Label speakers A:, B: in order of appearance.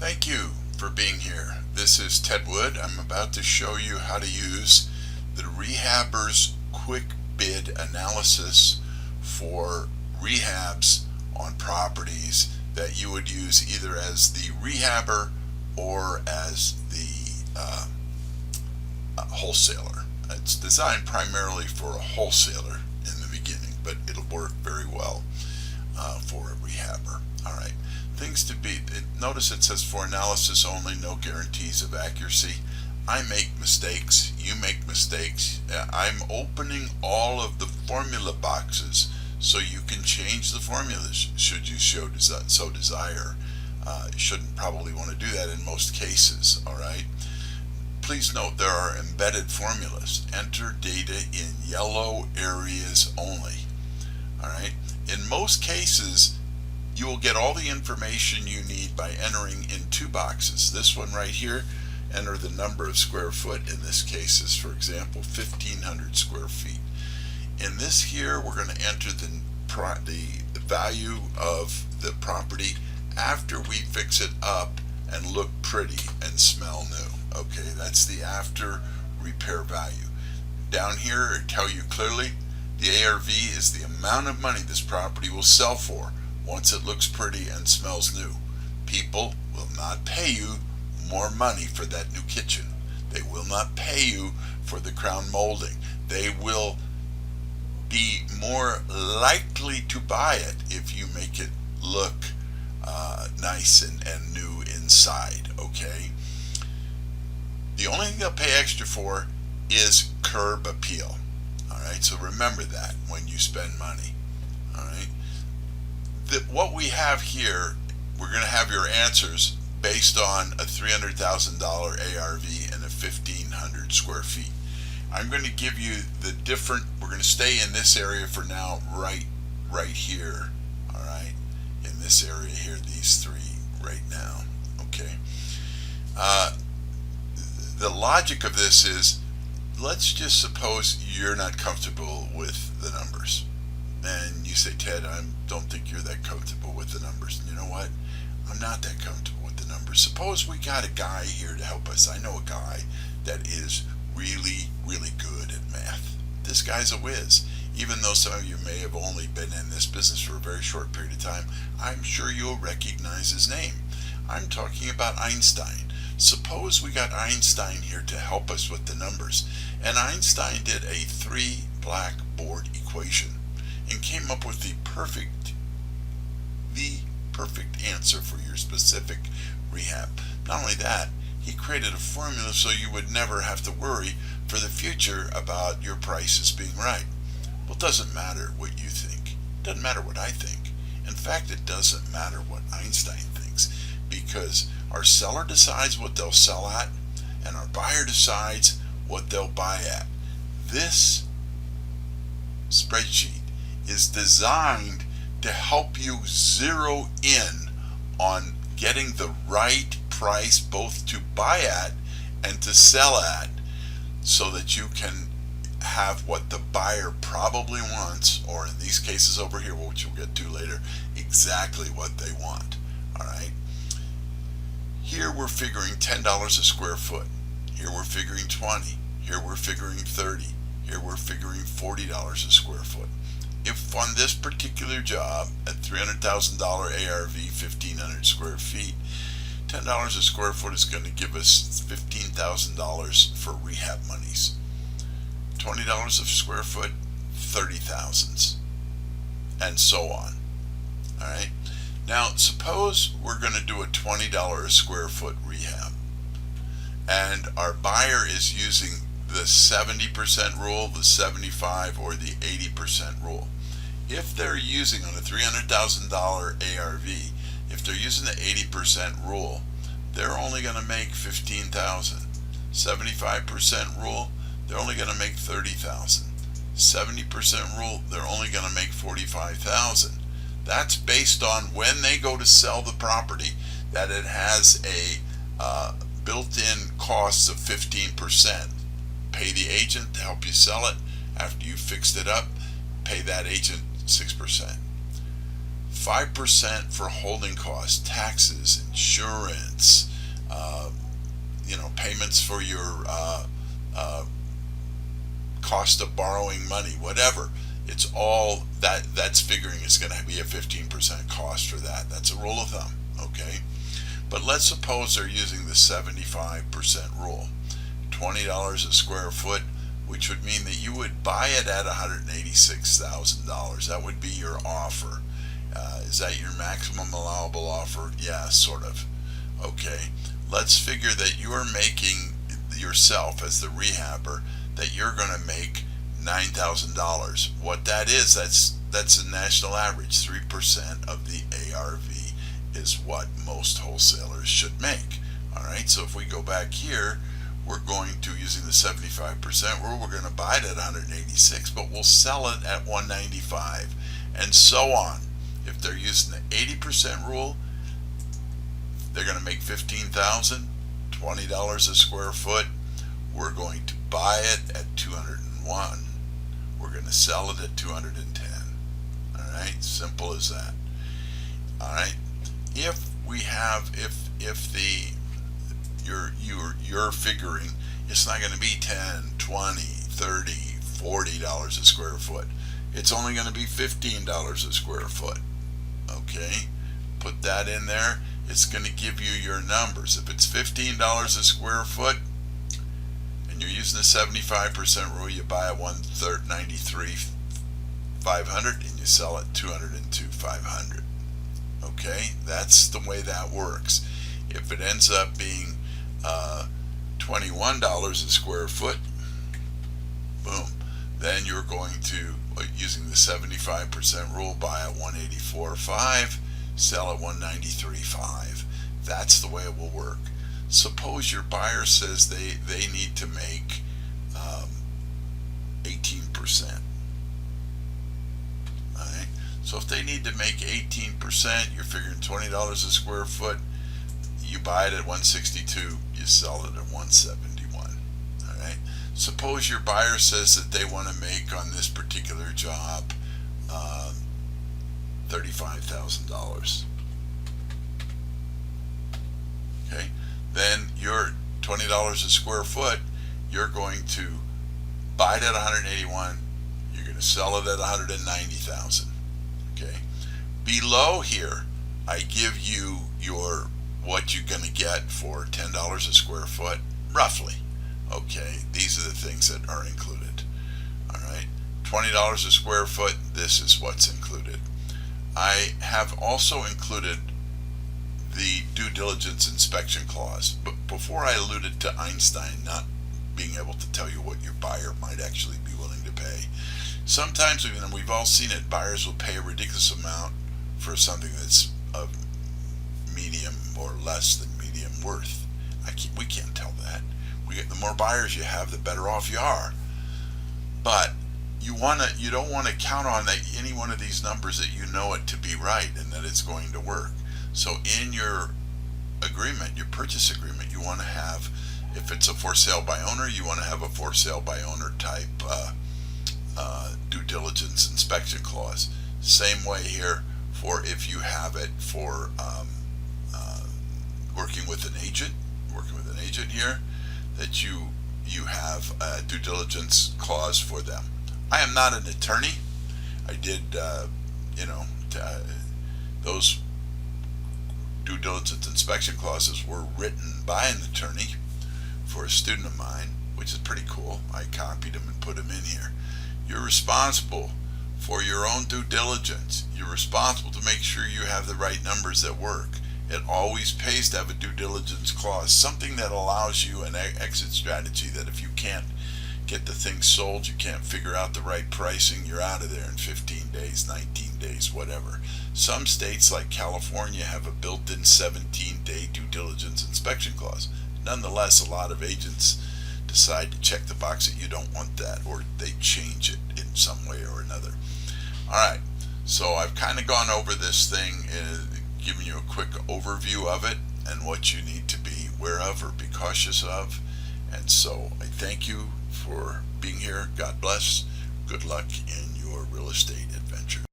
A: Thank you for being here. This is Ted Wood. I'm about to show you how to use the Rehabbers Qwick Bid analysis for rehabs on properties that you would use either as the rehabber or as the wholesaler. It's designed primarily for a wholesaler in the beginning, but it'll work very well for a rehabber. All right. Things to be, notice it says for analysis only, no guarantees of accuracy. I make mistakes, you make mistakes. I'm opening all of the formula boxes so you can change the formulas should you so desire. You shouldn't probably want to do that in most cases, all right? Please note there are embedded formulas. Enter data in yellow areas only, all right? In most cases, you will get all the information you need by entering in two boxes. This one right here, enter the number of square foot. In this case is, for example, 1,500 square feet. In this here, we're going to enter the value of the property after we fix it up and look pretty and smell new. Okay, that's the after repair value. Down here, it tells you clearly the ARV is the amount of money this property will sell for once it looks pretty and smells new. People will not pay you more money for that new kitchen. They will not pay you for the crown molding. They will be more likely to buy it if you make it look nice and new inside, okay? The only thing they'll pay extra for is curb appeal. All right, so remember that when you spend money. All right. What we have here, we're going to have your answers based on a $300,000 ARV and a 1,500 square feet. I'm going to give you the different, we're going to stay in this area for now, right here, all right, in this area here, these three right now, okay. The logic of this is, let's just suppose you're not comfortable with the numbers. And you say, Ted, I don't think you're that comfortable with the numbers. And you know what? I'm not that comfortable with the numbers. Suppose we got a guy here to help us. I know a guy that is really, really good at math. This guy's a whiz. Even though some of you may have only been in this business for a very short period of time, I'm sure you'll recognize his name. I'm talking about Einstein. Suppose we got Einstein here to help us with the numbers. And Einstein did a 3-blackboard equation and came up with the perfect answer for your specific rehab. Not only that, he created a formula so you would never have to worry for the future about your prices being right. Well, it doesn't matter what you think. It doesn't matter what I think. In fact, it doesn't matter what Einstein thinks, because our seller decides what they'll sell at and our buyer decides what they'll buy at. This spreadsheet is designed to help you zero in on getting the right price both to buy at and to sell at, so that you can have what the buyer probably wants, or in these cases over here, which we'll get to later, exactly what they want. All right. Here we're figuring $10 a square foot. Here we're figuring 20. Here we're figuring 30. Here we're figuring $40 a square foot. If on this particular job at $300,000 ARV, 1,500 square feet, $10 a square foot is going to give us $15,000 for rehab monies. $20 a square foot, 30,000, and so on. All right. Now suppose we're going to do a $20 a square foot rehab, and our buyer is using the 70% rule, the 75%, or the 80% rule. If they're using on a $300,000 ARV, if they're using the 80% rule, they're only going to make $15,000. 75% rule, they're only going to make $30,000. 70% rule, they're only going to make $45,000. That's based on when they go to sell the property, that it has a built-in costs of 15%. Pay the agent to help you sell it. After you fixed it up, pay that agent 6%. 5% for holding costs, taxes, and insurance, payments for your cost of borrowing money, whatever. It's all that's figuring it's going to be a 15% cost for that. That's a rule of thumb, okay? But let's suppose they're using the 75% rule. $20 a square foot, which would mean that you would buy it at $186,000. That would be your offer. Is that your maximum allowable offer? Yeah, sort of. Okay. Let's figure that you're making yourself as the rehabber, that you're going to make $9,000. What that is, that's a national average. 3% of the ARV is what most wholesalers should make. All right. So if we go back here, we're going to, using the 75% rule, we're going to buy it at 186, but we'll sell it at 195, and so on. If they're using the 80% rule, they're going to make $15,000, $20 a square foot. We're going to buy it at 201. We're going to sell it at 210. All right, simple as that. All right. If you're figuring it's not going to be 10, 20, 30, $40 a square foot. It's only going to be $15 a square foot. Okay, put that in there. It's going to give you your numbers. If it's $15 a square foot and you're using the 75% rule, you buy at $193,500 and you sell at $202,500. Okay, that's the way that works. If it ends up being $21 a square foot, boom, then you're going to, using the 75% rule, buy at $184,500, sell at $193,500. That's the way it will work. Suppose your buyer says they need to make 18%. All right. So if they need to make 18%, you're figuring $20 a square foot. You buy it at 162, you sell it at 171. All right. Suppose your buyer says that they want to make on this particular job $35,000. Okay. Then your $20 a square foot, you're going to buy it at 181. You're going to sell it at 190,000. Okay. Below here, I give you your what you're going to get for $10 a square foot, roughly. Okay, these are the things that are included. All right, $20 a square foot, this is what's included. I have also included the due diligence inspection clause, but before I alluded to Einstein not being able to tell you what your buyer might actually be willing to pay. Sometimes, and we've all seen it, buyers will pay a ridiculous amount for something that's of medium or less than medium worth. We can't tell that. The more buyers you have, the better off you are. But you don't want to count on that any one of these numbers that you know it to be right and that it's going to work. So in your agreement, your purchase agreement, you want to have, if it's a for sale by owner, you want to have a for sale by owner type due diligence inspection clause. Same way here for if you have it for working with an agent here, that you have a due diligence clause for them. I am not an attorney. I did, those due diligence inspection clauses were written by an attorney for a student of mine, which is pretty cool. I copied them and put them in here. You're responsible for your own due diligence. You're responsible to make sure you have the right numbers that work. It always pays to have a due diligence clause, something that allows you an exit strategy, that if you can't get the thing sold, you can't figure out the right pricing, you're out of there in 15 days, 19 days, whatever. Some states like California have a built-in 17-day due diligence inspection clause. Nonetheless, a lot of agents decide to check the box that you don't want that, or they change it in some way or another. All right, so I've kind of gone over this thing, giving you a quick overview of it and what you need to be aware of or be cautious of. And so I thank you for being here. God bless. Good luck in your real estate adventure.